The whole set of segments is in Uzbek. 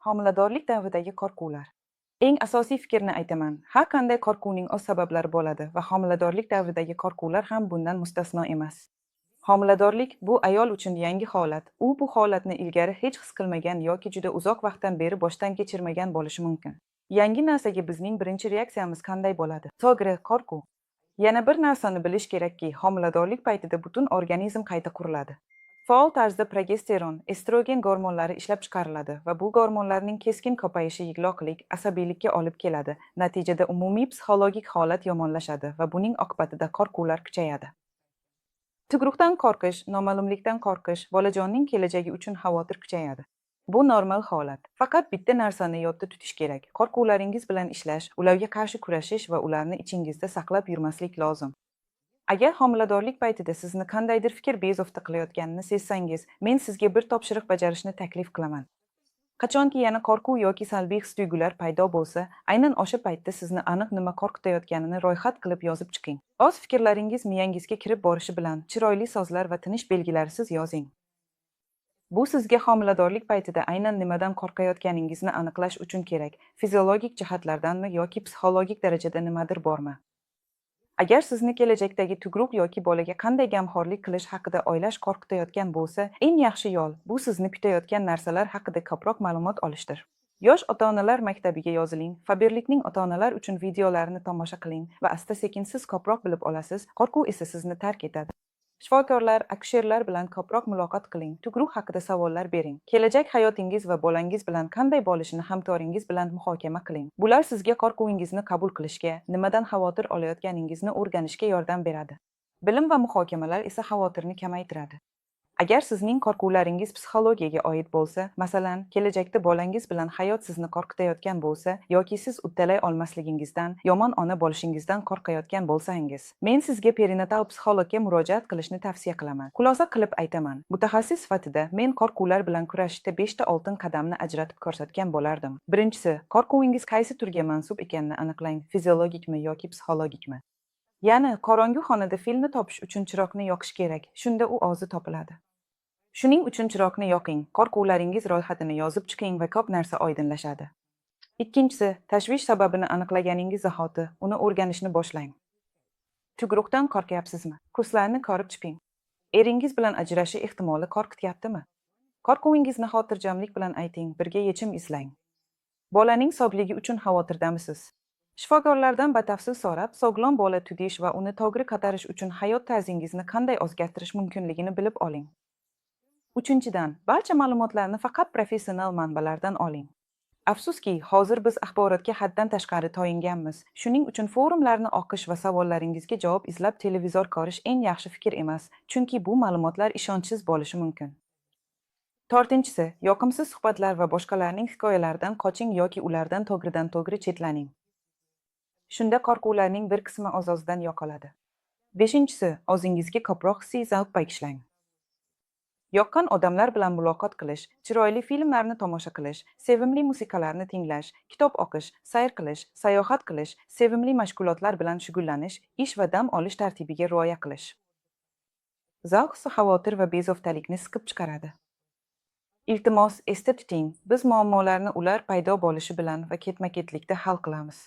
Homiladorlik davridagi qo'rquvlar. Eng asosiy fikrni aytaman. Har qanday qo'rquvning o'z sabablari bo'ladi va homiladorlik davridagi qo'rquvlar ham bundan mustasno emas. Homiladorlik bu ayol uchun yangi holat. U bu holatni ilgari hech his qilmagan yoki juda uzoq vaqtdan beri boshdan kechirmagan bo'lishi mumkin. Yangi narsaga bizning birinchi reaksiyamiz qanday bo'ladi? To'g'ri, qo'rquv. Yana bir narsani bilish kerakki, homiladorlik paytida butun organizm qayta quriladi. Faol tarzda progesteron, estrogen gormonlari ishlab chiqariladi va bu gormonlarning keskin ko'payishi yig'loqlik, asabiylikka olib keladi. Natijada umumiy psixologik holat yomonlashadi va buning oqibatida qo'rquvlar kuchayadi. Tug'ruqdan qo'rqish, noma'lumlikdan qo'rqish, bolajonning kelajagi uchun xavotir kuchayadi. Bu normal holat. Faqat bitta narsani yodda tutish kerak. Qo'rquvlaringiz bilan ishlash, ularga qarshi kurashish va ularni ichingizda saqlab yurmaslik lozim. Agar homiladorlik paytida sizni qandaydir fikr bezovta qilayotganini sezsangiz, men sizga bir topshiriq bajarishni taklif qilaman. Qachonki yana qo'rquv yoki salbiy his-tuyg'ular paydo bo'lsa, aynan o'sha paytda sizni aniq nima qo'rqitayotganini ro'yxat qilib yozib chiqing. O'z fikrlaringiz miyangizga kirib borishi bilan chiroyli so'zlar va tinish belgilarisiz yozing. Bu sizga homiladorlik paytida aynan nimadan qo'rqayotganingizni aniqlash uchun kerak. Fiziologik jihatlardanmi yoki psixologik darajada nimadir bormi? Agar sizni kelajakdagi tug'ruq yoki bolaga qanday g'amxo'rlik qilish haqida o'ylash qo'rqitayotgan bo'lsa, eng yaxshi yo'l bu sizni kutayotgan narsalar haqida ko'proq ma'lumot olishdir. Yosh ota-onalar maktabiga yoziling, Faberlikning ota-onalar uchun videolarini tomosha qiling va asta-sekin siz ko'proq bilib olasiz, qo'rquv esa sizni tark etadi. Shifokorlar, akusherlar bilan ko'proq muloqot qiling, tug'ruq haqida savollar bering. Kelajak hayotingiz va bolangiz bilan qanday bo'lishini hamkoringiz bilan muhokama qiling. Bular sizga qo'rquvingizni qabul qilishga, nimadan xavotir olayotganingizni o'rganishga yordam beradi. Bilim va muhokamalar esa xavotirni kamaytiradi. Agar sizning qo'rquvlaringiz psixologiyaga oid bo'lsa, masalan, kelajakda bolangiz bilan hayot sizni qo'rqitayotgan bo'lsa yoki siz uddalay olmasligingizdan, yomon ona bo'lishingizdan qo'rqayotgan bo'lsangiz, men sizga perinatal psixologga murojaat qilishni tavsiya qilaman. Xulosa qilib aytaman, mutaxassis sifatida men qo'rquvlar bilan kurashishda 5 ta oltin qadamni ajratib ko'rsatgan bo'lardim. Birinchisi, qo'rquvingiz qaysi turga mansub ekanini aniqlang, fiziologikmi yoki psixologikmi. Ya'ni, qorong'u xonada filni topish uchun chiroqni yoqish kerak, shunda u o'zi topiladi. Shuning uchun chiroqni yoqing, qo'rquvlaringiz ro'yxatini yozib chiqing va ko'p narsa oydinlashadi. Ikkinchisi, tashvish sababini aniqlaganingiz zahoti uni o'rganishni boshlang. Tug'ruqdan qo'rqyapsizmi? Kurslarni ko'rib chiqing. Eringiz bilan ajrashish ehtimoli qo'rqityaptimi? Qo'rquvingizni xotirjamlik bilan ayting, birga yechim izlang. Bolaning sog'ligi uchun xavotirdamisiz? Shifokorlardan batafsil so'rab, sog'lom bola tudish va uni to'g'ri ko'tarish uchun hayot tarzingizni qanday o'zgartirish mumkinligini bilib oling. Uchinchidan, barcha ma'lumotlarni faqat professional manbalardan oling. Afsuski, hozir biz axborotga haddan tashqari toyinganmiz. Shuning uchun forumlarni o'qish va savollaringizga javob izlab televizor ko'rish eng yaxshi fikr emas, chunki bu ma'lumotlar ishonchsiz bo'lishi mumkin. To'rtinchisi, yoqimsiz suhbatlar va boshqalarning hikoyalaridan qoching yoki ulardan to'g'ridan-to'g'ri chetlaning. Shunda qo'rquvlarning bir qismi o'z-o'zidan yo'qoladi. Beshinchisi, o'zingizga ko'proq hissiy zavq bag'ishlang. Yoqqan odamlar bilan muloqot qilish, chiroyli filmlarni tomosha qilish, sevimli musiqalarni tinglash, kitob o'qish, sayr qilish, sayohat qilish, sevimli mashg'ulotlar bilan shug'ullanish, ish va dam olish tartibiga rioya qilish. Zavq xavotir va bezovtalikni siqib chiqaradi. Iltimos, esda tuting, biz muammolarni ular paydo bo'lishi bilan va ketma-ketlikda hal qilamiz.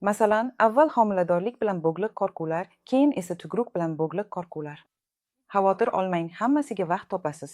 Masalan, avval homiladorlik bilan bog'liq qo'rquvlar, keyin esa tug'ruq bilan bog'liq qo'rquvlar. Xavotir olmang, hammasiga vaqt topasiz.